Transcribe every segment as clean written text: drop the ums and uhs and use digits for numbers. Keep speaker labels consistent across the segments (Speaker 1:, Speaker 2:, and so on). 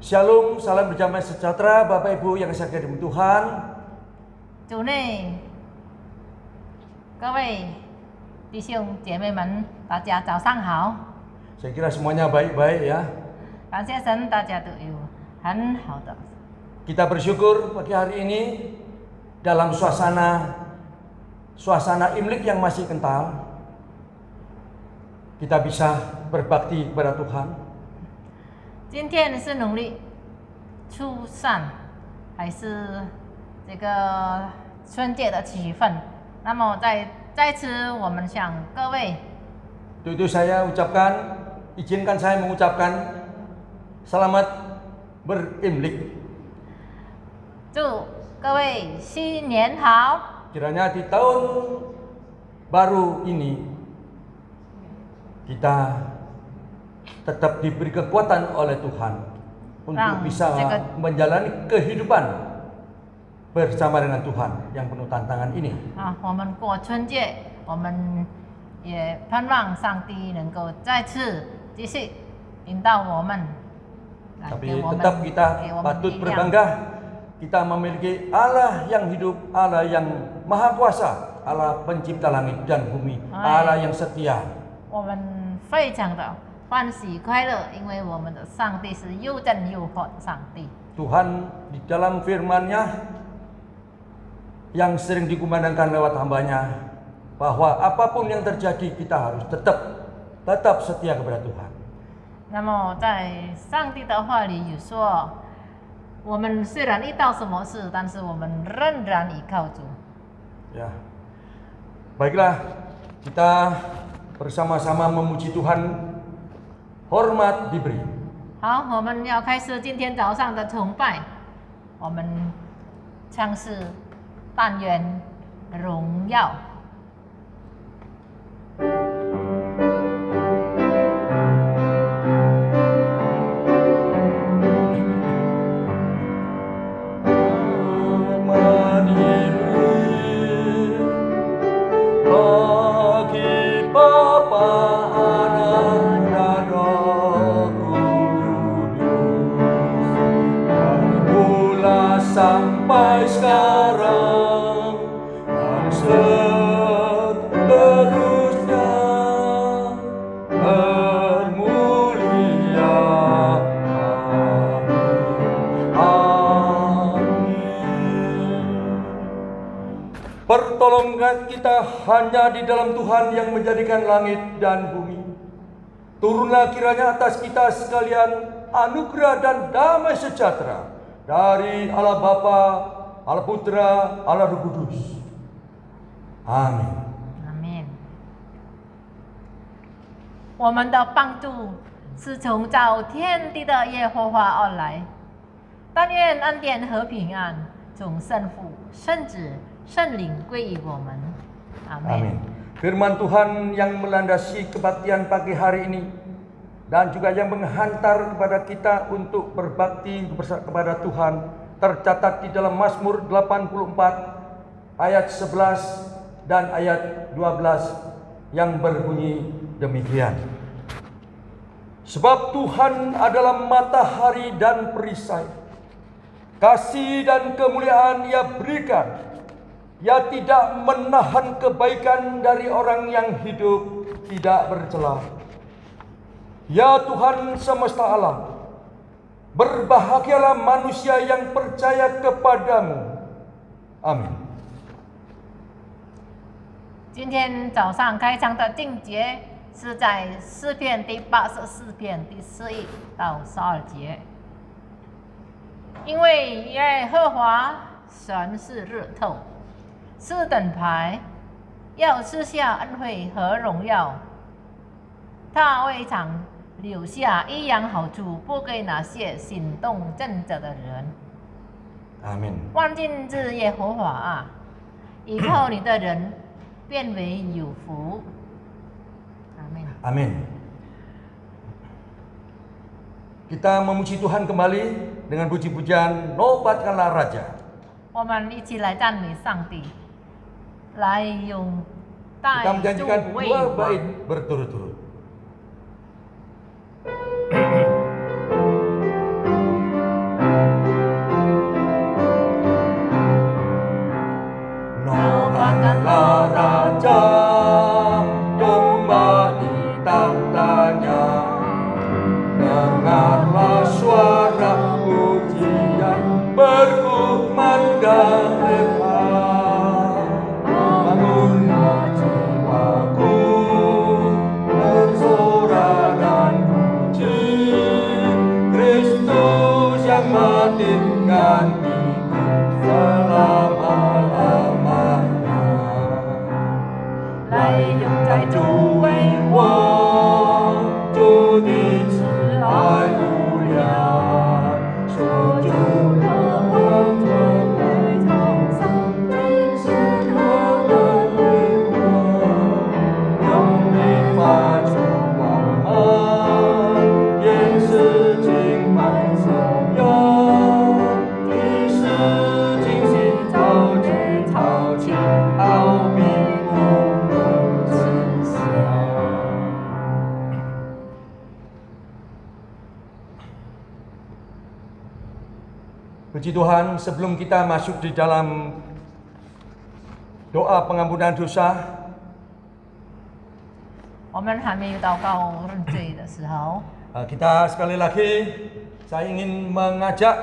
Speaker 1: Shalom, salam damai sejahtera Bapak Ibu yang saya kasihi Tuhan.
Speaker 2: 主内，各位弟兄姐妹们，大家早上好。
Speaker 1: Saya kira semuanya baik-baik ya.
Speaker 2: 感谢神，大家都有很好的。
Speaker 1: Kita bersyukur pagi hari ini dalam suasana Imlek yang masih kental, kita bisa berbakti kepada Tuhan.
Speaker 2: 今天是农历初三，还是这个春节的气氛？那么在此，我们向各位
Speaker 1: Untuk itu izinkan saya mengucapkan selamat berimlek.
Speaker 2: 祝各位新年好。
Speaker 1: Kiranya di tahun baru ini kita tetap diberi kekuatan oleh Tuhan untuk bisa menjalani kehidupan bersama dengan Tuhan yang penuh tantangan ini.
Speaker 2: 我们过春节，我们也盼望上帝能够再次继续引导我们。
Speaker 1: Tapi tetap kita patut berbangga. Kita memiliki Allah yang hidup, Allah yang maha kuasa, Allah pencipta langit dan bumi, Allah yang setia.
Speaker 2: 我们非常的欢喜快乐，因为我们的上帝是又真又活的上帝。
Speaker 1: Tuhan di dalam firman-Nya yang sering dikumandangkan lewat hamba-Nya, bahwa apapun yang terjadi kita harus tetap setia kepada Tuhan.
Speaker 2: 那么在上帝的话里有说，我们虽然遇到什么事，但是我们仍然依靠主。
Speaker 1: Ya, baiklah kita bersama-sama memuji Tuhan. Hormat diberi.
Speaker 2: 好，我们要开始今天早上的崇拜。我们唱诗但愿荣耀。
Speaker 1: Sampai sekarang dan seterusnya bermulia. Amin. Pertolongan kita hanya di dalam Tuhan yang menjadikan langit dan bumi. Turunlah kiranya atas kita sekalian anugerah dan damai sejahtera dari Allah Bapa, Allah Putra, Allah Roh Kudus. Amin.
Speaker 2: 阿门。我们的帮助是从造天地的耶和华而来，但愿恩典和平安从圣父、圣子、圣灵归于我们。阿门。
Speaker 1: Amin. Firman Tuhan yang melandasi kebaktian pagi hari ini dan juga yang menghantar kepada kita untuk berbakti kepada Tuhan tercatat di dalam Mazmur 84 ayat 11 dan ayat 12 yang berbunyi demikian. Sebab Tuhan adalah matahari dan perisai, kasih dan kemuliaan Ia berikan. Ia tidak menahan kebaikan dari orang yang hidup tidak bercela. Ya Tuhan semesta alam, berbahagialah manusia yang percaya kepadamu. Amin.
Speaker 2: 今天早上开场的经节是在诗篇第84篇第11到12节。因为耶和华神是日头，是盾牌，要赐下恩惠和荣耀。他未尝留下一样好处不给那些行动正直的人。
Speaker 1: Amin.
Speaker 2: 万军之耶和华啊，依靠你的人变为有福。阿门。
Speaker 1: Amin. Kita memuji Tuhan kembali dengan puji-pujian Nobatkanlah Raja.
Speaker 2: 我们一起来赞美上帝，来用带
Speaker 1: Kita
Speaker 2: 主
Speaker 1: menjanjikan
Speaker 2: 为
Speaker 1: dua
Speaker 2: 王。
Speaker 1: bait berturut-turut.
Speaker 2: 来主为我，主的慈爱无量，说主的恩典非常上，真是何等为我，永没发出光芒，天使敬拜颂扬，地是惊喜陶具陶器，奥秘不能知晓。
Speaker 1: Puji Tuhan, sebelum kita masuk di dalam doa pengampunan dosa,
Speaker 2: 我们还没有祷告认罪的时候，
Speaker 1: kita sekali lagi saya ingin mengajak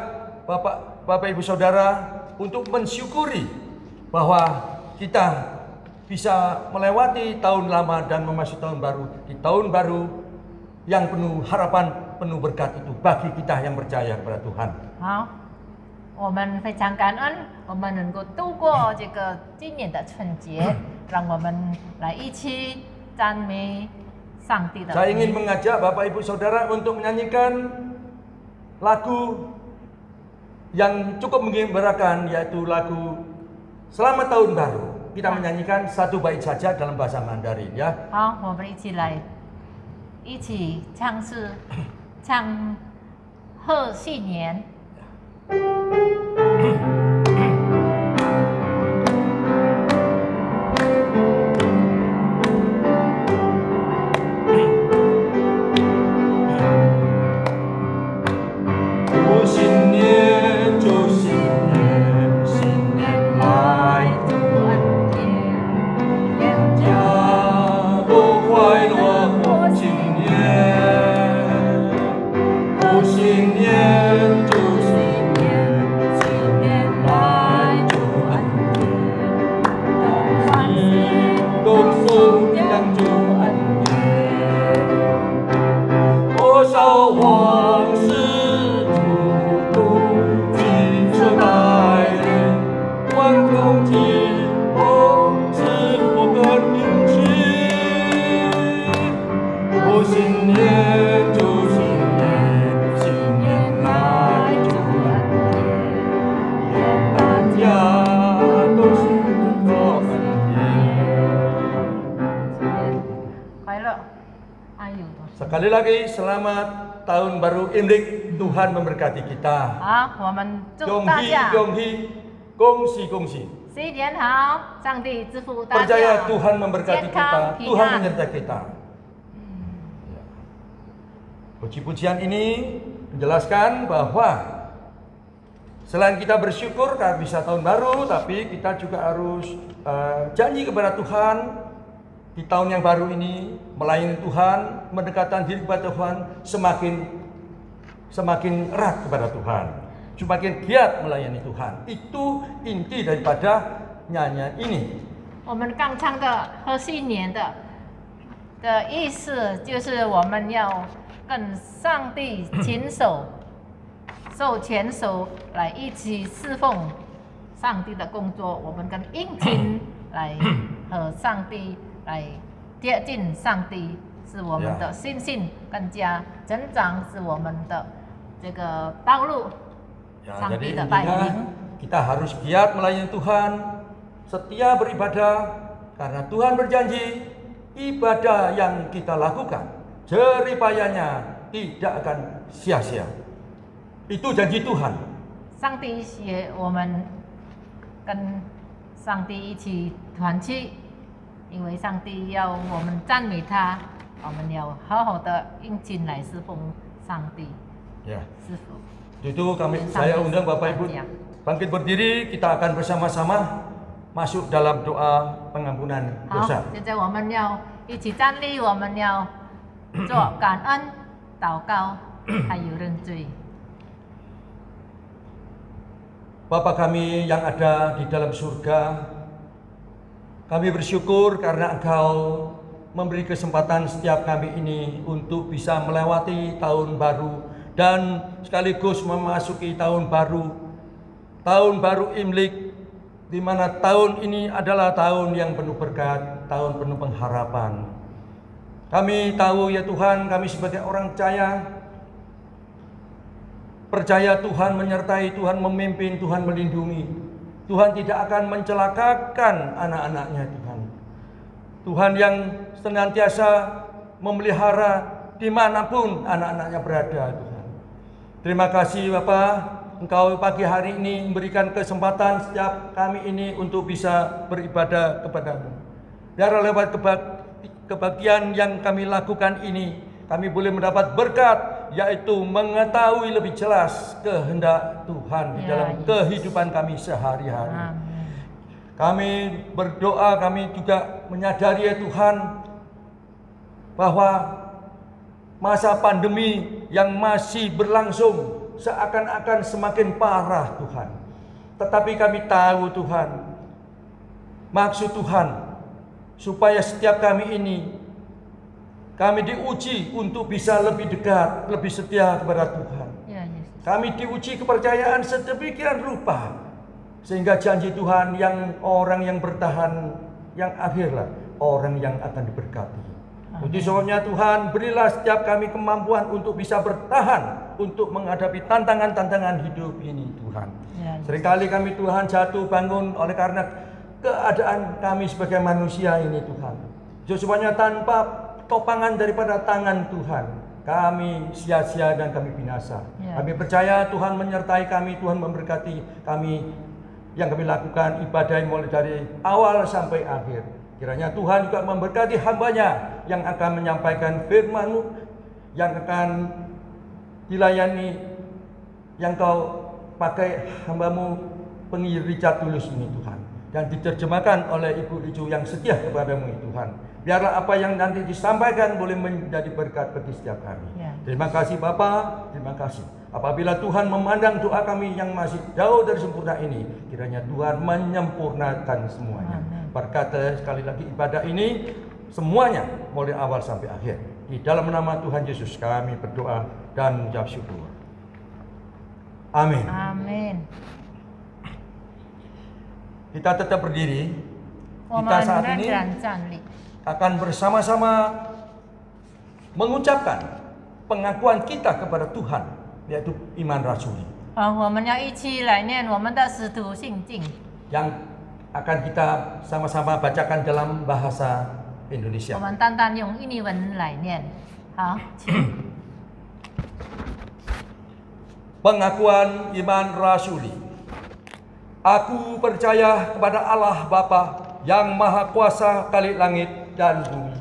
Speaker 1: Bapak Ibu Saudara untuk mensyukuri bahwa kita bisa melewati tahun lama dan memasuki tahun baru. Di tahun baru yang penuh harapan, penuh berkat itu bagi kita yang percaya kepada Tuhan.
Speaker 2: 好，我们非常感恩，我们能够度过这个今年的春节，让我们来一起赞美上帝的
Speaker 1: Saya ingin
Speaker 2: 名。
Speaker 1: mengajak Bapak Ibu Saudara untuk menyanyikan lagu yang cukup menggembirakan, yaitu lagu Selamat Tahun Baru. Kita menyanyikan satu bait saja dalam bahasa Mandarin, ya.
Speaker 2: 好，我们一起来，一起唱贺新年。
Speaker 1: 祝新年，祝新年，新年来，
Speaker 2: 祝恩典，愿
Speaker 1: 家都快乐过新年。祝新年，祝新年，
Speaker 2: 新年来，祝恩典，都欢喜，
Speaker 1: 都颂扬祝恩典。多少往事。 空气哦，是我的名字。祝新年，祝新年，新年来，祝恩典，愿大家都是做恩典。
Speaker 2: 快乐，ayo
Speaker 1: Sekali lagi selamat tahun baru Imlek. Tuhan memberkati kita.
Speaker 2: 好，我们祝大
Speaker 1: Gonghi,
Speaker 2: 家
Speaker 1: gonghi, gongsi, gongsi.
Speaker 2: 新年好，上帝祝福大
Speaker 1: Percaya
Speaker 2: 家
Speaker 1: Tuhan memberkati
Speaker 2: 健
Speaker 1: kita,
Speaker 2: 康平
Speaker 1: Tuhan
Speaker 2: 安。
Speaker 1: menyertai kita. Ya. Puji-pujian ini menjelaskan bahwa selain kita bersyukur karena bisa tahun baru, tapi kita juga harus janji kepada Tuhan di tahun yang baru ini melayani Tuhan, mendekatkan diri kepada Tuhan semakin erat kepada Tuhan. Semakin giat melayani Tuhan. Itu inti daripada nyanyian ini.
Speaker 2: 我们刚唱的贺新年的意思，就是我们要跟上帝牵手，手牵手来一起侍奉上帝的工作。我们跟殷勤来和上帝来贴近上帝，使我们的信心更加增长，是我们的这个道路。
Speaker 1: Ya,
Speaker 2: Sang
Speaker 1: jadi
Speaker 2: tidak
Speaker 1: intinya
Speaker 2: baik.
Speaker 1: kita harus giat melayani Tuhan, setia beribadah karena Tuhan berjanji ibadah yang kita lakukan jeripayanya tidak akan sia-sia. Itu janji Tuhan.
Speaker 2: 上帝也我们跟上帝一起团契，因为上帝要我们赞美他，我们要好好的殷勤来侍奉上帝。
Speaker 1: Ya,
Speaker 2: 师傅，
Speaker 1: itu saya undang Bapak Ibu bangkit berdiri, kita akan bersama-sama masuk dalam doa pengampunan
Speaker 2: 好
Speaker 1: dosa.，
Speaker 2: 现在我们要一起站立，我们要做感恩、祷告，还有认罪。
Speaker 1: Bapa kami yang ada di dalam surga, kami bersyukur karena Engkau memberi kesempatan setiap kami ini untuk bisa melewati tahun baru dan sekaligus memasuki tahun baru Imlek di mana tahun ini adalah tahun yang penuh berkat, tahun penuh pengharapan. Kami tahu ya Tuhan, kami sebagai orang percaya Tuhan menyertai, Tuhan memimpin, Tuhan melindungi. Tuhan tidak akan mencelakakan anak-anaknya Tuhan. Tuhan yang senantiasa memelihara dimanapun anak-anaknya berada Tuhan. Terima kasih Bapa, Engkau pagi hari ini memberikan kesempatan setiap kami ini untuk bisa beribadah kepada-Mu. Biarlah lewat kebaktian yang kami lakukan ini, kami boleh mendapat berkat, yaitu mengetahui lebih jelas kehendak Tuhan di dalam kehidupan kami sehari-hari. Kami berdoa, kami juga menyadari ya Tuhan, bahwa masa pandemi yang masih berlangsung seakan-akan semakin parah Tuhan. Tetapi kami tahu Tuhan, maksud Tuhan supaya setiap kami ini, kami diuji untuk bisa lebih dekat, lebih setia kepada Tuhan. Kami diuji kepercayaan sedemikian rupa, sehingga janji Tuhan yang orang yang bertahan, yang akhirlah orang yang akan diberkati. Puji sebabnya Tuhan, berilah setiap kami kemampuan untuk bisa bertahan, untuk menghadapi tantangan-tantangan hidup ini Tuhan. Seringkali kami Tuhan jatuh bangun oleh karena keadaan kami sebagai manusia ini Tuhan. Sebabnya tanpa topangan daripada tangan Tuhan, kami sia-sia dan kami binasa. Kami percaya Tuhan menyertai kami, Tuhan memberkati kami yang kami lakukan ibadah mulai dari awal sampai akhir. Kiranya Tuhan juga memberkati hamba-Nya yang akan menyampaikan firman-Mu, yang akan dilayani, yang Kau pakai hamba-Mu penginjil Richard Tulus ini Tuhan, dan diterjemahkan oleh Ibu Icu yang setia kepada-Mu Tuhan. Biarlah apa yang nanti disampaikan boleh menjadi berkat bagi setiap kami. Terima kasih Bapa, terima kasih. Apabila Tuhan memandang doa kami yang masih jauh dari sempurna ini, kiranya Tuhan menyempurnakan semuanya. Berkata sekali lagi ibadah ini semuanya mulai awal sampai akhir. Di dalam nama Tuhan Yesus kami berdoa dan mengucap syukur. Amin. Amin. Kita tetap berdiri. Kita saat ini akan bersama-sama mengucapkan pengakuan kita kepada Tuhan, yaitu iman rasuli. Yang akan kita sama-sama bacakan dalam bahasa Indonesia. Pengakuan iman rasuli. Aku percaya kepada Allah Bapa yang Maha Kuasa kali langit dan bumi,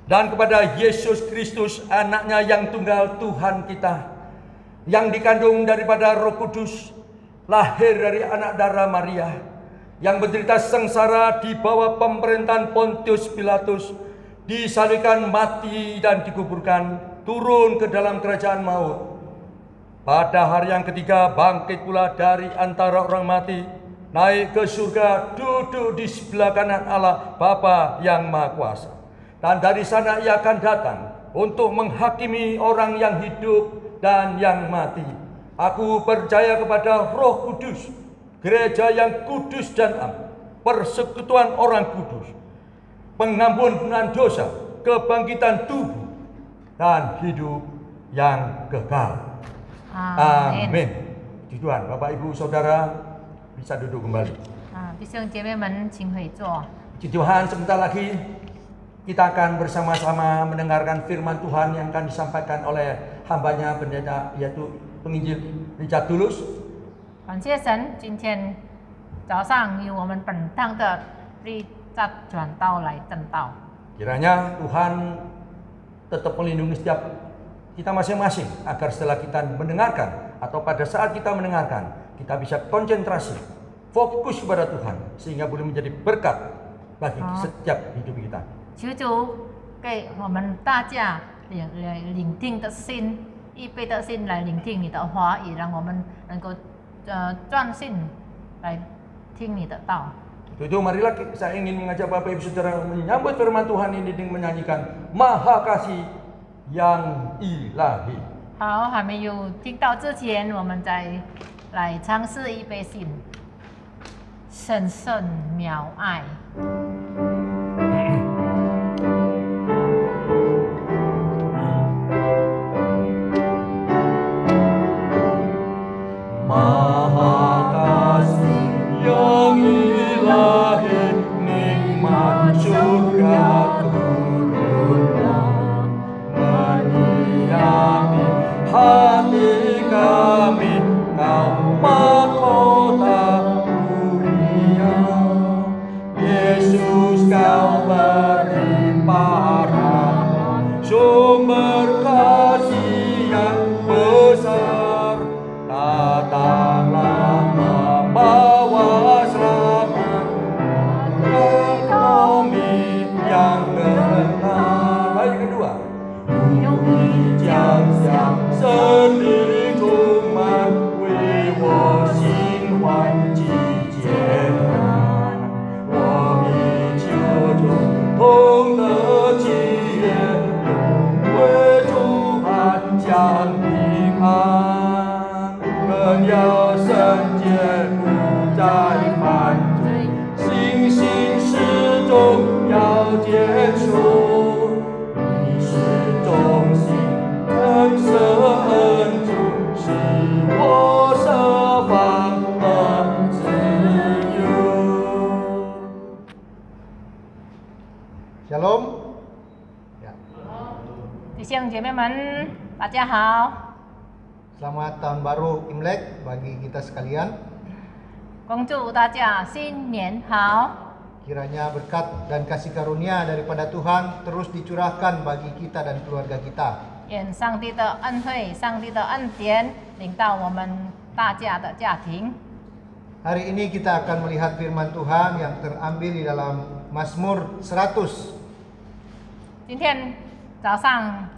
Speaker 1: dan kepada Yesus Kristus anaknya yang tunggal Tuhan kita, yang dikandung daripada Roh Kudus, lahir dari anak darah Maria, yang menderita sengsara di bawah pemerintahan Pontius Pilatus, disalibkan, mati dan dikuburkan, turun ke dalam kerajaan maut. Pada hari yang ketiga bangkit pula dari antara orang mati, naik ke surga, duduk di sebelah kanan Allah Bapa yang Maha Kuasa. Dan dari sana Ia akan datang untuk menghakimi orang yang hidup dan yang mati. Aku percaya kepada Roh Kudus, gereja yang kudus dan am, persekutuan orang kudus, pengampunan dosa, kebangkitan tubuh, dan hidup yang kekal. Amin. Puji Tuhan. Bapak Ibu Saudara bisa duduk kembali. Puji Tuhan, sebentar lagi kita akan bersama-sama mendengarkan firman Tuhan yang akan disampaikan oleh hamba-Nya pendeta, yaitu penginjil Richard Tulus.
Speaker 2: 感谢神，今天早上由我们本堂的Richard转道来正道。
Speaker 1: Kiranya Tuhan tetap melindungi setiap kita masing-masing, agar setelah kita mendengarkan atau pada saat kita mendengarkan, kita bisa konsentrasi, fokus kepada Tuhan, sehingga boleh menjadi berkat bagi setiap hidup kita.
Speaker 2: 求主给我们大家聆听的心，预备的心来聆听你的话语，让我们能够专心来听你的道。
Speaker 1: Itu marilah saya ingin mengajak Bapak Ibu Saudara menyambut firman Tuhan ini dengan menyanyikan Maha Kasih yang Ilahi.
Speaker 2: 好，还没有听到之前，我们再来尝试预备心。神圣渺爱。
Speaker 1: Maha kasih yang ilahi, nikmat surga turunnya, menyinari hati kami, Kau mahkota dunia. Yesus, Kau beri parahan, sumber kasih yang besar. Datanglah membawa selamat kami yang benar. Ayat kedua. 将向森林充满，为我心欢喜结满。我以求主同得喜悦，永为主安享平安。更要圣洁不再犯罪，信心始终要坚守。你是忠心诚实恩主，使我设法而自由。Shalom. Ya.
Speaker 2: 弟兄姐妹们，大家好。
Speaker 3: Selamat tahun baru Imlek bagi kita sekalian.
Speaker 2: 恭祝大家新年好。
Speaker 3: Kiranya berkat dan kasih karunia daripada Tuhan terus dicurahkan bagi kita dan keluarga kita.
Speaker 2: 愿上帝的恩惠、上帝的恩典领到我们大家的家庭。
Speaker 3: Hari ini kita akan melihat firman Tuhan yang terambil di dalam Mazmur 100.
Speaker 2: 今天早上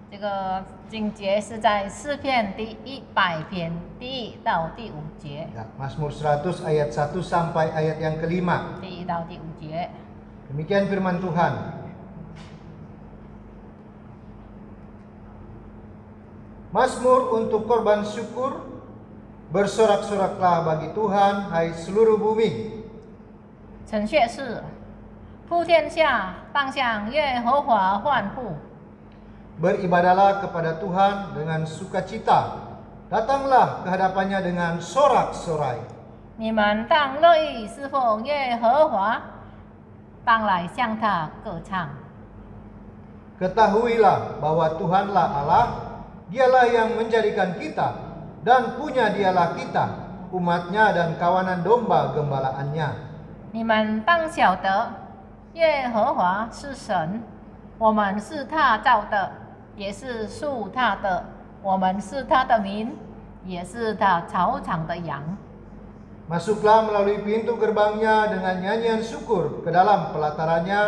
Speaker 2: 这个经节是在诗篇第100篇第1到第5节。
Speaker 3: Ya, Mazmur 100 ayat 1 sampai ayat yang kelima.
Speaker 2: 第1到第5节。
Speaker 3: Demikian firman Tuhan. Mazmur untuk korban syukur, bersorak-soraklah bagi Tuhan, hai seluruh bumi.
Speaker 2: 陈血是普天下当向耶和华欢呼，
Speaker 3: Beribadalah kepada Tuhan dengan sukacita, datanglah ke hadapannya dengan sorak-sorai.
Speaker 2: 你们当乐意侍奉耶和华，当来向他歌唱。
Speaker 3: Ketahuilah bahwa Tuhanlah Allah, Dialah yang menjadikan kita, dan punya Dialah kita, umatnya dan kawanan domba gembalaannya.
Speaker 2: 你们当晓得，耶和华是神，我们是他造的，也是属他的，我们是他的民，也是他草场的羊。
Speaker 3: Masuklah melalui pintu gerbangnya dengan nyanyian syukur, ke dalam pelatarannya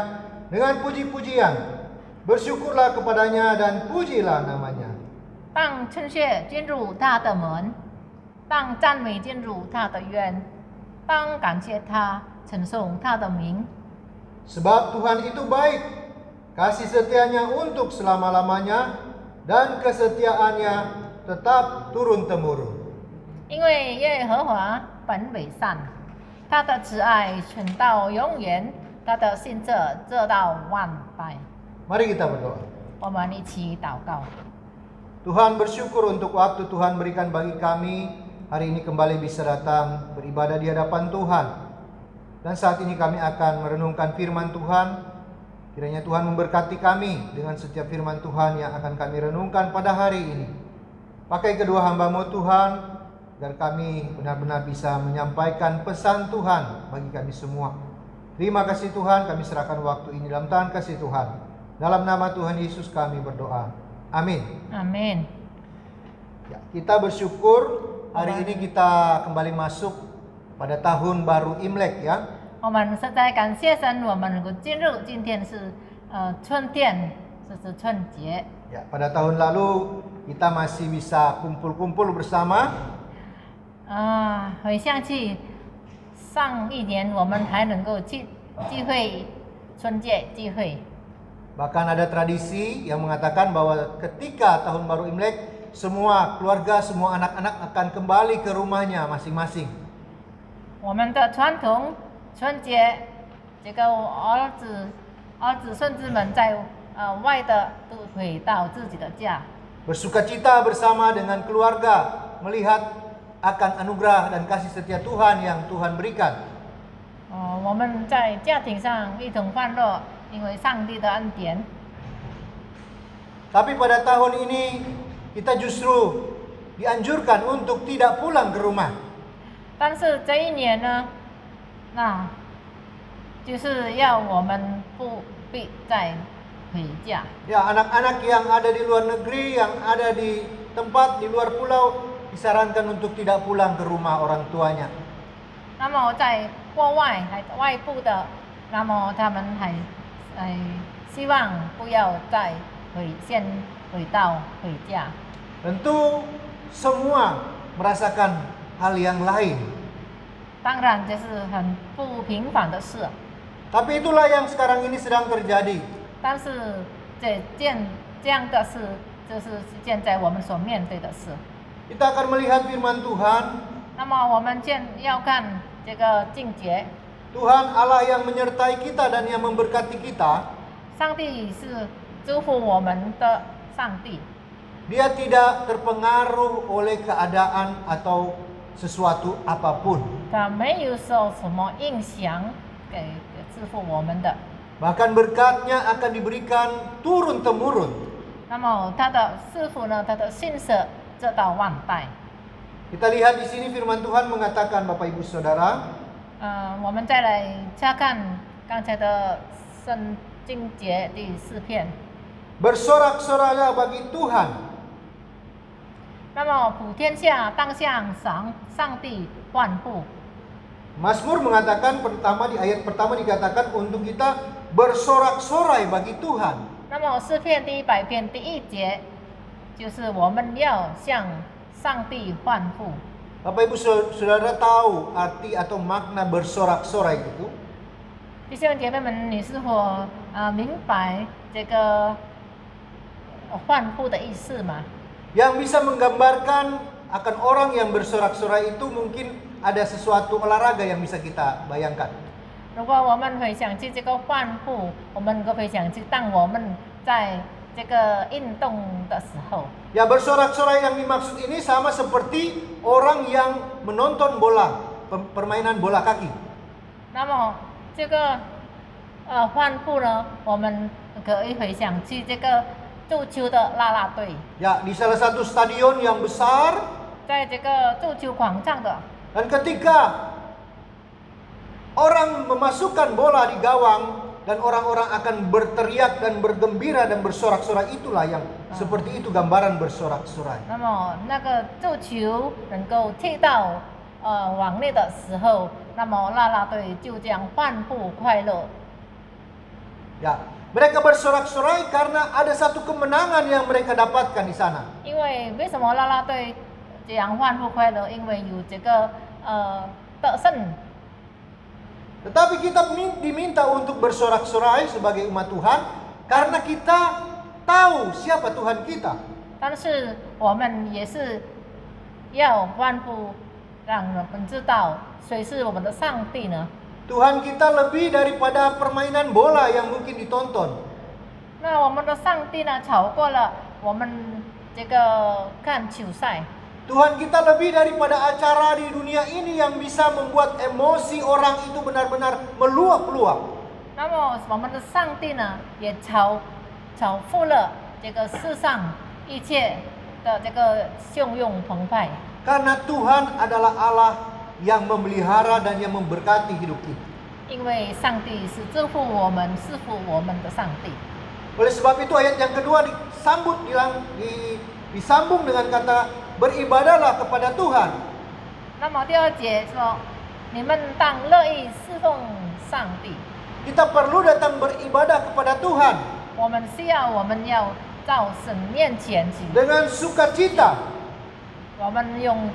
Speaker 3: dengan puji-pujian. Bersyukurlah kepadanya dan pujilah namanya.
Speaker 2: 当称谢进入他的门，当赞美进入他的院，当感谢他，称颂他的名。
Speaker 3: Sebab Tuhan itu baik, kasih setianya untuk selama-lamanya, dan kesetiaannya tetap turun-temurun.
Speaker 2: 因为耶和华本为善，他的慈爱存到永远，他的信则直到万代。
Speaker 3: Mari kita berdoa.
Speaker 2: 我们一起祷告。
Speaker 3: Tuhan, bersyukur untuk waktu Tuhan berikan bagi kami hari ini kembali bisa datang beribadah di hadapan Tuhan. Dan saat ini kami akan merenungkan firman Tuhan. Kiranya Tuhan memberkati kami dengan setiap firman Tuhan yang akan kami renungkan pada hari ini. Pakai kedua hamba-Mu Tuhan, agar kami benar-benar bisa menyampaikan pesan Tuhan bagi kami semua. Terima kasih Tuhan, kami serahkan waktu ini dalam tangan kasih Tuhan. Dalam nama Tuhan Yesus kami berdoa. Amin.
Speaker 2: Amin.
Speaker 3: Ya, kita bersyukur hari ini kita kembali masuk pada tahun baru Imlek ya.
Speaker 2: 我们实在感谢神，我们能够进入今天是春天，就是春节。
Speaker 3: Ya, pada tahun lalu kita masih bisa kumpul-kumpul bersama.
Speaker 2: 回想起上一年我们还能够去聚会，春节聚会。
Speaker 3: Bahkan ada tradisi yang mengatakan bahwa ketika tahun baru Imlek, semua keluarga, semua anak-anak akan kembali ke rumahnya masing-masing.
Speaker 2: 我们的传统春节，这个儿子孙子们在外的都回到自己的家，
Speaker 3: Bersukacita bersama dengan keluarga melihat akan anugerah dan kasih setia Tuhan yang Tuhan berikan.
Speaker 2: 我们在家庭上一同欢乐，因为上帝的恩典。
Speaker 3: Tapi pada tahun ini kita justru dianjurkan untuk tidak pulang ke rumah.
Speaker 2: 但是这一年呢，那就是要我们不必再回家。
Speaker 3: Ya, anak-anak yang ada di luar negeri, yang ada di tempat di luar pulau disarankan untuk tidak pulang ke rumah orang tuanya.
Speaker 2: 那么在国外外部的，那么他们还希望不要再先回家。
Speaker 3: Tentu semua merasakan hal yang lain.
Speaker 2: 当然这是很不平凡的事，
Speaker 3: Tapi itulah yang sekarang ini sedang terjadi.
Speaker 2: 但是这样的事，这是现在我们所面对的事。
Speaker 3: Kita akan melihat firman Tuhan.
Speaker 2: 那么我们要看这个境界，
Speaker 3: Tuhan Allah yang menyertai kita dan yang memberkati kita.
Speaker 2: 上帝是祝福我们的上帝，
Speaker 3: Dia tidak terpengaruh oleh keadaan atau sesuatu apapun.
Speaker 2: 他没有受什么影响给祝福我们的。
Speaker 3: Bahkan berkatnya akan diberikan turun temurun.
Speaker 2: 那么他的师傅呢，他的信舍这到万代。
Speaker 3: Kita lihat di sini firman Tuhan mengatakan, Bapak Ibu Saudara,
Speaker 2: 我们再来查看刚才的圣经节第4篇。
Speaker 3: bersorak-soraklah bagi Tuhan.
Speaker 2: 那么普天下当向上帝欢呼。
Speaker 3: Mazmur mengatakan di ayat pertama dikatakan untuk kita bersorak-sorai bagi Tuhan.
Speaker 2: 那么诗篇第100篇第1节，就是我们要向上帝欢呼。
Speaker 3: Bapak Ibu Saudara tahu arti atau makna bersorak-sorai itu?
Speaker 2: 弟兄姐妹们，你是否明白这个欢呼的意思吗？
Speaker 3: Yang bisa menggambarkan akan orang yang bersorak-sorai itu mungkin ada sesuatu olahraga yang bisa kita bayangkan.
Speaker 2: 如果我们回想起这个欢呼，我们可回想起当我们在这个运动的时候，
Speaker 3: Ya, bersorak-sorai yang dimaksud ini sama seperti orang yang menonton bola, permainan bola kaki.
Speaker 2: 那么这个欢呼呢，我们可以回想起这个足球的啦啦队，
Speaker 3: Ya, di salah satu stadion yang besar,
Speaker 2: 在这个足球广场的。
Speaker 3: dan ketika orang memasukkan bola di gawang dan orang-orang akan berteriak dan bergembira dan bersorak-sorai, itulah yang seperti itu gambaran bersorak-sorai.
Speaker 2: 那么那个足球能够踢到网内的时候，那么啦啦队就这样欢呼快乐。
Speaker 3: Ya, mereka bersorak-sorai karena ada satu kemenangan yang mereka dapatkan di sana.
Speaker 2: 因为什么啦啦队这样欢呼快乐？因为有这个得胜。
Speaker 3: Tetapi kita diminta untuk bersorak-sorai sebagai umat Tuhan karena kita tahu siapa Tuhan kita.
Speaker 2: 但是我们也是要欢呼，让我们知道谁是我们的上帝呢？
Speaker 3: Tuhan kita lebih daripada permainan bola yang mungkin ditonton.
Speaker 2: 那我们的上帝呢，超过了我们这个看球赛。
Speaker 3: Tuhan kita lebih daripada acara di dunia ini yang bisa membuat emosi orang itu benar-benar meluap-luap.
Speaker 2: 那么我们的上帝呢，也超乎了这个世上一切的这个汹涌澎湃。
Speaker 3: Karena Tuhan adalah Allah yang memelihara dan yang memberkati hidup kita.
Speaker 2: 因为上帝是祝福我们、赐福我们的上帝。
Speaker 3: Oleh sebab itu ayat yang kedua disambung dengan kata beribadahlah kepada Tuhan.
Speaker 2: 那么第2节说，你们当乐意侍奉上帝。
Speaker 3: Kita perlu datang beribadah kepada Tuhan
Speaker 2: 我们要到神面前去，
Speaker 3: dengan sukacita.
Speaker 2: 我们用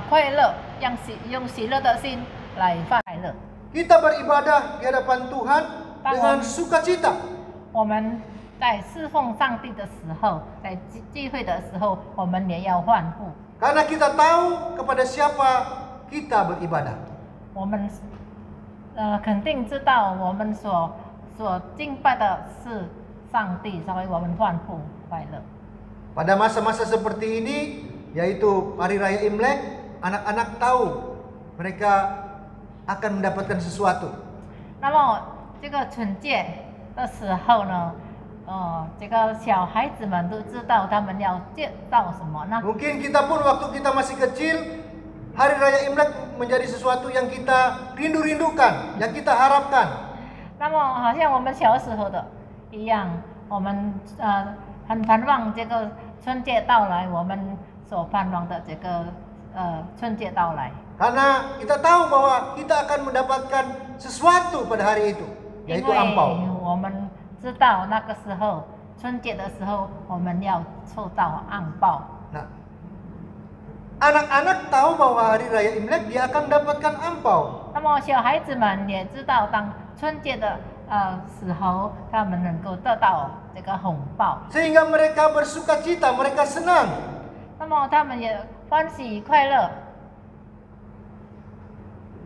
Speaker 2: 快乐，用喜乐的心来快乐。
Speaker 3: Kita beribadah di hadapan Tuhan dengan sukacita.
Speaker 2: 我们在侍奉上帝的时候，在聚会的时候，我们也要欢呼，
Speaker 3: Karena kita tahu kepada siapa kita beribadah.
Speaker 2: 我们肯定知道我们所敬拜的是上帝，所以我们欢呼快乐。
Speaker 3: Pada masa-masa seperti ini, yaitu hari raya Imlek, anak-anak tahu mereka akan mendapatkan sesuatu.
Speaker 2: 那么这个春节的时候呢，这个小孩子们都知道他们要接到什么呢？
Speaker 3: Mungkin kita pun waktu kita masih kecil, hari raya Imlek menjadi sesuatu yang kita rindu-rindukan, yang kita harapkan.
Speaker 2: 那么好像我们小时候的一样，我们很盼望这个春节到来，我们所盼望的这个春节到来。
Speaker 3: Karena kita tahu bahwa kita akan mendapatkan sesuatu pada hari itu,
Speaker 2: 因
Speaker 3: yaitu
Speaker 2: 为
Speaker 3: angpau.
Speaker 2: 我们知道那个时候春节的时候，我们要抽到昂报。
Speaker 3: Nah, anak-anak tahu bahwa hari raya Imlek dia akan mendapatkan angpau.
Speaker 2: 那么小孩子们也知道，当春节的时候，他们能够得到这个红包，
Speaker 3: Sehingga mereka bersuka cita, mereka senang.
Speaker 2: 那么他们也欢喜快乐。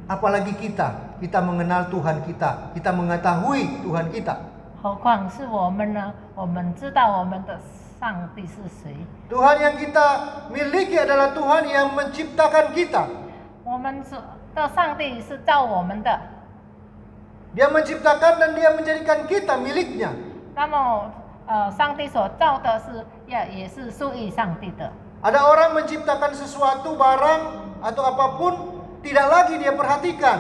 Speaker 3: Apalagi kita mengenal Tuhan kita mengetahui Tuhan kita.
Speaker 2: 何况是我们呢？我们知道我们的上帝是谁。
Speaker 3: Tuhan yang kita miliki adalah Tuhan yang menciptakan kita.
Speaker 2: 我们的上帝是造我们的，
Speaker 3: Dia menciptakan dan dia menjadikan kita miliknya.
Speaker 2: 那么上帝所造的是也是属于上帝的。
Speaker 3: Ada orang menciptakan sesuatu barang atau apapun tidak lagi dia perhatikan.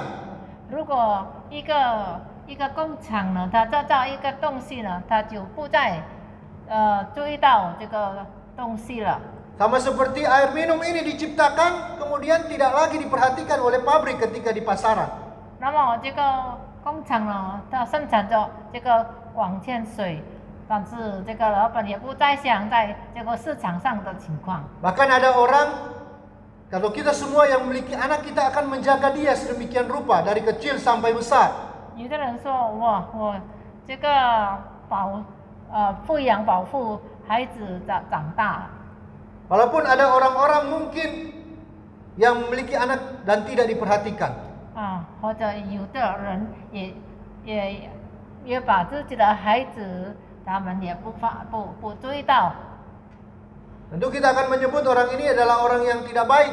Speaker 2: 如果一个工厂呢，它造一个东西呢，它就不再注意到这个东西了。
Speaker 3: Sama seperti air minum ini diciptakan kemudian tidak lagi diperhatikan oleh pabrik ketika di pasaran.
Speaker 2: 那么这个工厂呢，它生产着这个矿泉水，但是这个老板也不再想在这个市场上的情况。
Speaker 3: Bahkan ada orang, kalau kita semua yang memiliki anak, kita akan menjaga dia sedemikian rupa dari kecil sampai besar.
Speaker 2: 有的人说我这个抚养保护孩子长大。
Speaker 3: Walaupun ada orang-orang mungkin yang memiliki anak dan tidak diperhatikan.
Speaker 2: 或者有的人也把自己的孩子，他们也不注意到。
Speaker 3: Tentu kita akan menyebut orang ini adalah orang yang tidak baik.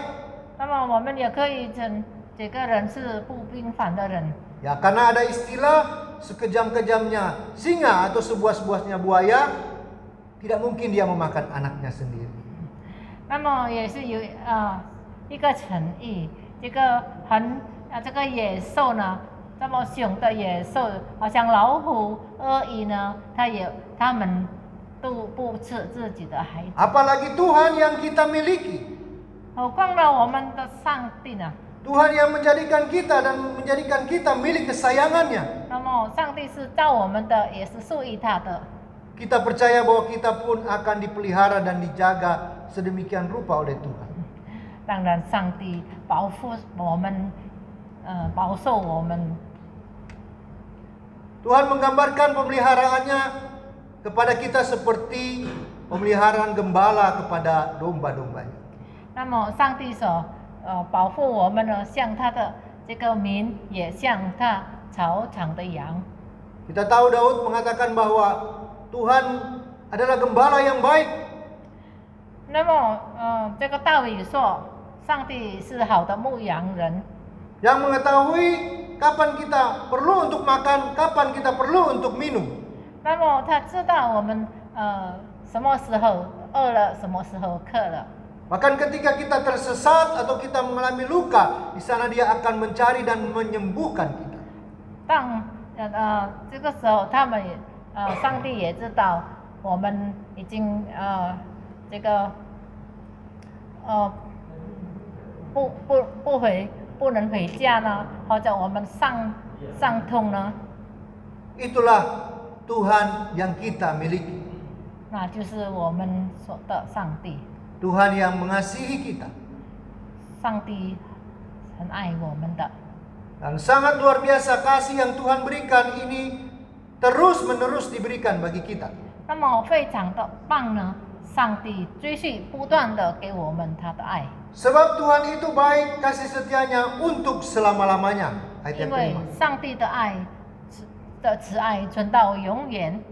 Speaker 2: 那么我们也可以称这个人是不平凡的人。
Speaker 3: Ya, karena ada istilah sekejam-kejamnya singa atau sebuah-sebuahnya buaya, tidak mungkin dia memakan anaknya sendiri.
Speaker 2: 那么也是有一个成语，这个野兽呢，这么凶的野兽，好像老虎、鳄鱼呢，它们都不吃自己的孩子。
Speaker 3: Apalagi Tuhan yang kita miliki.
Speaker 2: 何况呢，我们的上帝呢？
Speaker 3: Tuhan yang menjadikan kita dan menjadikan kita milik kesayangannya.
Speaker 2: 那么上帝是造我们的，也是属于他的。
Speaker 3: Kita percaya bahwa kita pun akan dipelihara dan dijaga sedemikian rupa oleh Tuhan.
Speaker 2: 当然，上帝保护我们，保守我们。
Speaker 3: Tuhan menggambarkan pemeliharaannya kepada kita seperti pemeliharaan gembala kepada domba-dombanya.
Speaker 2: 那么上帝所保护我们呢，像他的这个民，也像他草场的羊。
Speaker 3: Kita tahu Daud mengatakan bahwa Tuhan adalah gembala yang baik.
Speaker 2: 那么这个道理说，上帝是好的牧羊人，
Speaker 3: Yang mengetahui kapan kita perlu untuk makan, kapan kita perlu untuk minum.
Speaker 2: 那么他知道我们什么时候饿了，什么时候渴了。
Speaker 3: Bahkan ketika kita tersesat atau kita mengalami luka, di sana dia akan mencari dan menyembuhkan kita.
Speaker 2: 当这个时候，他们上帝也知道我们已经这个不能回家呢，或者我们伤痛呢，
Speaker 3: Itulah Tuhan yang kita miliki.
Speaker 2: 那就是我们所的上帝。
Speaker 3: Tuhan yang mengasihi kita.
Speaker 2: 上帝很爱我们的。
Speaker 3: Dan sangat luar biasa kasih yang Tuhan berikan ini terus-menerus diberikan bagi kita.
Speaker 2: 那么非常的棒呢，上帝继续不断的给我们他的爱。
Speaker 3: Sebab Tuhan itu baik, kasih setianya untuk selama-lamanya. Ayat
Speaker 2: 因
Speaker 3: yang
Speaker 2: 为
Speaker 3: kelima.
Speaker 2: 上帝的爱的慈爱存到永远。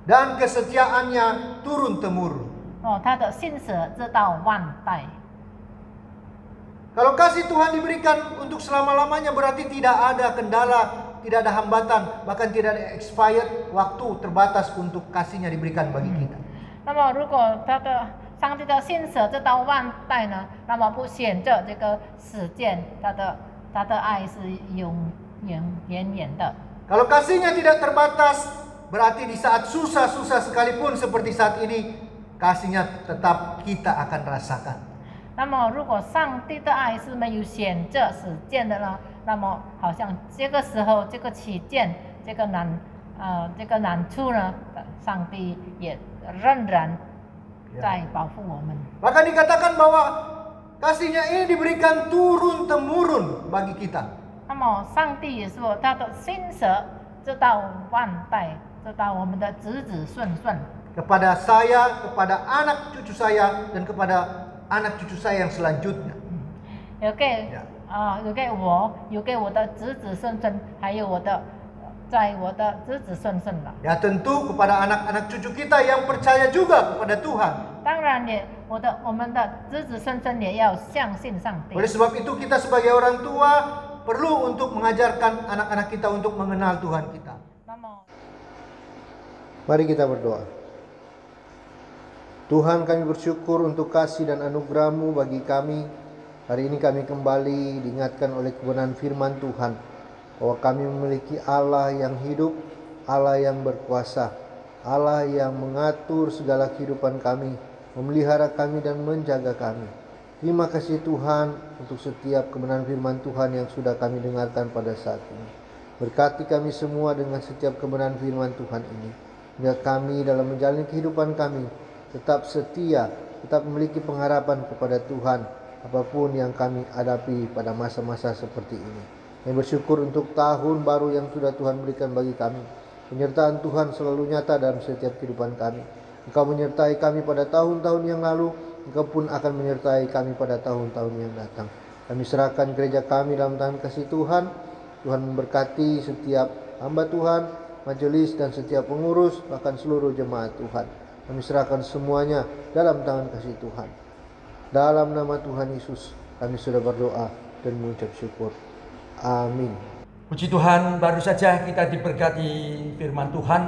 Speaker 3: Dan kesetiaannya turun-temurun.
Speaker 2: 哦，他的信实直到万代。
Speaker 3: Kalau kasih Tuhan diberikan untuk selama-lamanya berarti tidak ada kendala, tidak ada hambatan, bahkan tidak ada expired waktu terbatas untuk kasihnya diberikan bagi kita.
Speaker 2: 那么，如果上帝的信实直到万代呢？那么不显着这个时间，他的爱是永远的。
Speaker 3: Kalau kasihnya tidak terbatas, berarti di saat susah-susah sekalipun seperti saat ini, kasihnya tetap kita akan rasakan.
Speaker 2: 那么，如果上帝的爱是没有显着时间的呢？那么，好像这个时候、这个期间、这个难处呢，上帝也仍然在保护我们。
Speaker 3: Bahkan dikatakan bahwa kasihnya ini diberikan turun-temurun bagi kita.
Speaker 2: 那么，上帝也说他的信实直到万代，直到我们的子子孙孙。
Speaker 3: Kepada saya, kepada anak cucu saya, dan kepada anak cucu saya yang selanjutnya.
Speaker 2: 有给有给我的子子孙孙，还有在我的子子孙孙了。
Speaker 3: Ya tentu kepada anak-anak cucu kita yang percaya juga kepada Tuhan.
Speaker 2: 当然也，我们的子子孙孙也要相信上帝。
Speaker 3: Oleh sebab itu kita sebagai orang tua perlu untuk mengajarkan anak-anak kita untuk mengenal Tuhan kita.
Speaker 2: 那么，
Speaker 3: Mari kita berdoa. Tuhan, kami bersyukur untuk kasih dan anugerah-Mu bagi kami. Hari ini kami kembali diingatkan oleh kebenaran firman Tuhan bahwa kami memiliki Allah yang hidup, Allah yang berkuasa, Allah yang mengatur segala kehidupan kami, memelihara kami dan menjaga kami. Terima kasih Tuhan untuk setiap kebenaran firman Tuhan yang sudah kami dengarkan pada saat ini. Berkati kami semua dengan setiap kebenaran firman Tuhan ini, hingga kami dalam menjalani kehidupan kami tetap setia, tetap memiliki pengharapan kepada Tuhan apapun yang kami hadapi pada masa-masa seperti ini. Kami bersyukur untuk tahun baru yang sudah Tuhan berikan bagi kami. Penyertaan Tuhan selalu nyata dalam setiap kehidupan kami. Engkau menyertai kami pada tahun-tahun yang lalu, Engkau pun akan menyertai kami pada tahun-tahun yang datang. Kami serahkan gereja kami dalam tangan kasih Tuhan. Tuhan memberkati setiap hamba Tuhan, majelis dan setiap pengurus, bahkan seluruh jemaat Tuhan. Kami serahkan semuanya dalam tangan kasih Tuhan. Dalam nama Tuhan Yesus kami sudah berdoa dan mengucap syukur. Amin.
Speaker 1: Puji Tuhan, baru saja kita diberkati firman Tuhan.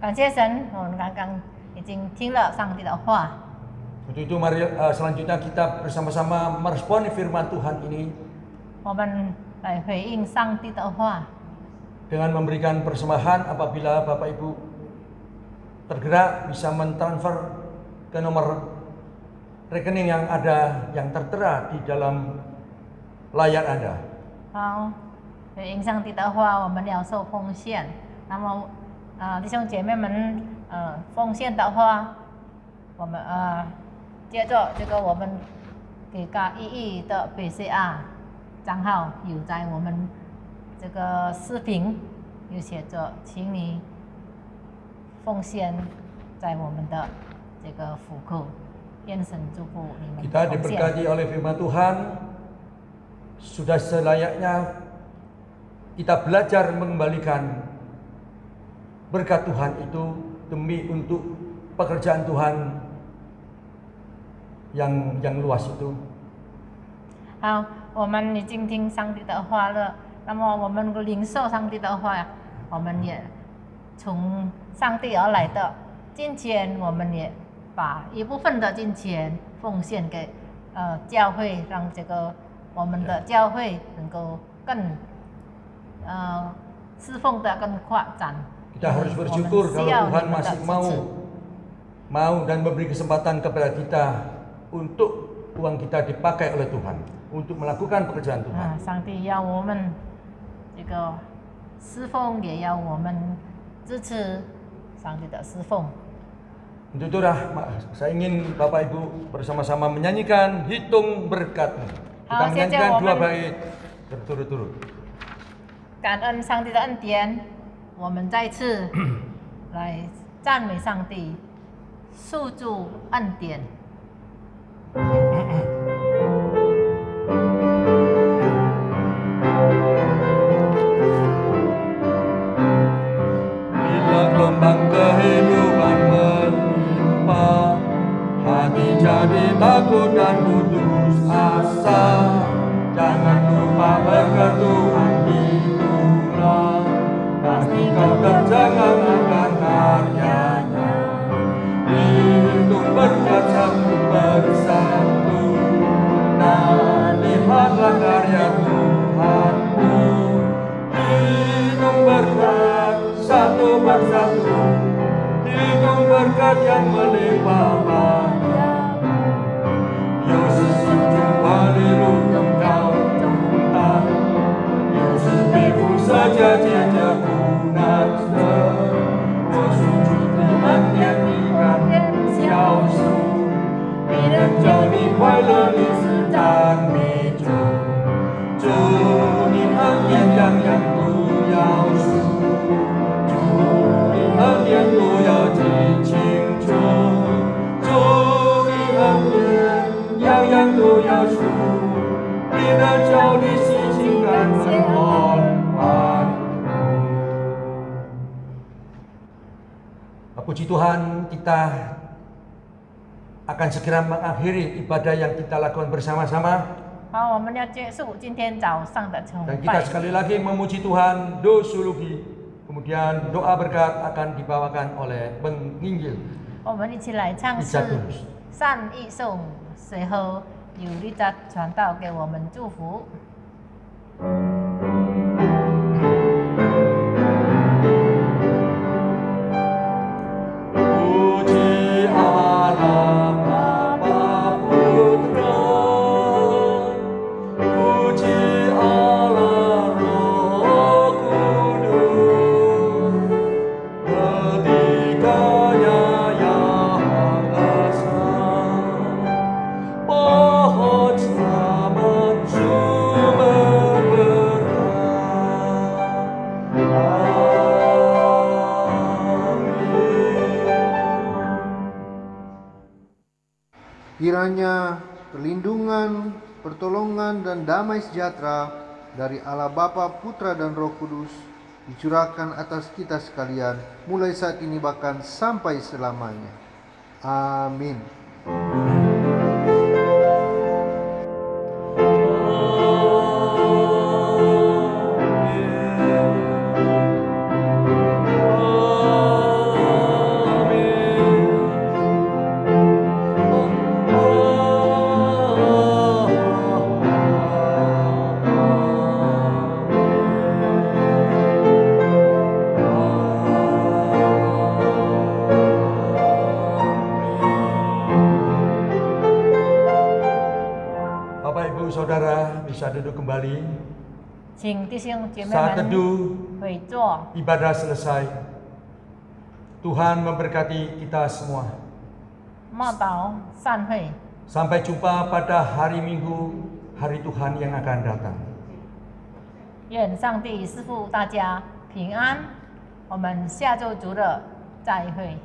Speaker 2: 感谢神，我们刚刚已经听了上帝的话。
Speaker 1: Untuk itu mari selanjutnya kita bersama-sama meresponi firman Tuhan ini
Speaker 2: 我们来回应上帝的话，
Speaker 1: dengan memberikan persembahan. Apabila Bapak Ibu tergerak bisa mentransfer ke nomor rekening yang ada, yang tertera di dalam layar Anda.
Speaker 2: 好，回应上帝的话，我们要受奉献。那么，弟兄姐妹们，奉献的话，我们接着这个我们给个1亿的 BCR 账号有在我们这个视频有写着，请你奉献在我们的这个府库，愿神祝福你们
Speaker 1: Kita
Speaker 2: 奉献。
Speaker 1: diberkati oleh firman Tuhan. Sudah selayaknya kita belajar mengembalikan berkat Tuhan itu demi untuk pekerjaan Tuhan yang luas itu.
Speaker 2: 好，我们已经听上帝的话了，那么我们领受上帝的话，我们也从上帝而来的金钱，我们也把一部分的金钱奉献给教会，让这个我们的教会能够更侍奉的更扩展。
Speaker 1: Kita harus bersyukur kalau Tuhan masih mau dan memberi kesempatan kepada kita untuk uang kita dipakai oleh Tuhan untuk melakukan pekerjaan Tuhan.
Speaker 2: 上帝要我们这个侍奉，也要我们支持上帝的侍奉。
Speaker 1: Untuk itulah saya ingin Bapak Ibu bersama-sama menyanyikan Hitung Berkat-Mu. Kita menyanyikan 2 bait berturut-turut.
Speaker 2: 感恩上帝的恩典，我们再次来赞美上帝，诉诸恩典。
Speaker 1: Bila gelombang kehidupan menimpa, hati jadi takut dan putus asa. Jangan lupa berkat Tuhan itulah, pasti kau terjangan akan karyanya. Hidup berkat satu persatu, dan lihatlah karya Tuhanmu. Hidup berkat satu persatu, hidup berkat yang melimpah padamu. Yesus jumpa di lubang kau tuntas, Yesus biku saja jejakku nasta. 我属主的恩典的感小树，必能叫你快乐的自赞美主。主的恩典样样都要数，主的恩典都要记清楚，主的恩典样样都要数，必能叫你心情感恩。 Puji Tuhan, kita akan segera mengakhiri ibadah yang kita lakukan bersama-sama.
Speaker 2: 好，我们要结束今天早上的崇
Speaker 1: Dan kita
Speaker 2: 拜。
Speaker 1: sekali lagi memuji Tuhan, dosulugi. Kemudian doa berkat akan dibawakan oleh penginjil.
Speaker 2: 我们一起来唱诗
Speaker 1: Richard Tulus
Speaker 2: 善意颂，随后由丽扎传道给我们祝福。
Speaker 1: Puji Allah Bapa Putra, puji Allah Roh Kudus, ketiganya yang esa, pohon selamat sumber berkah.
Speaker 3: Kiranya perlindungan, pertolongan, dan damai sejahtera dari Allah Bapa, Putra, dan Roh Kudus dicurahkan atas kita sekalian, mulai saat ini bahkan sampai selamanya. Amin.
Speaker 1: Saudara bisa duduk kembali.
Speaker 2: 请弟兄姐妹
Speaker 1: Saat
Speaker 2: 们
Speaker 1: teduh
Speaker 2: 回座。
Speaker 1: ibadah selesai. Tuhan memberkati kita semua.
Speaker 2: 默祷散会，
Speaker 1: Sampai jumpa pada hari Minggu, hari Tuhan yang akan datang.
Speaker 2: 愿上帝赐福大家平安。我们下周主日再会。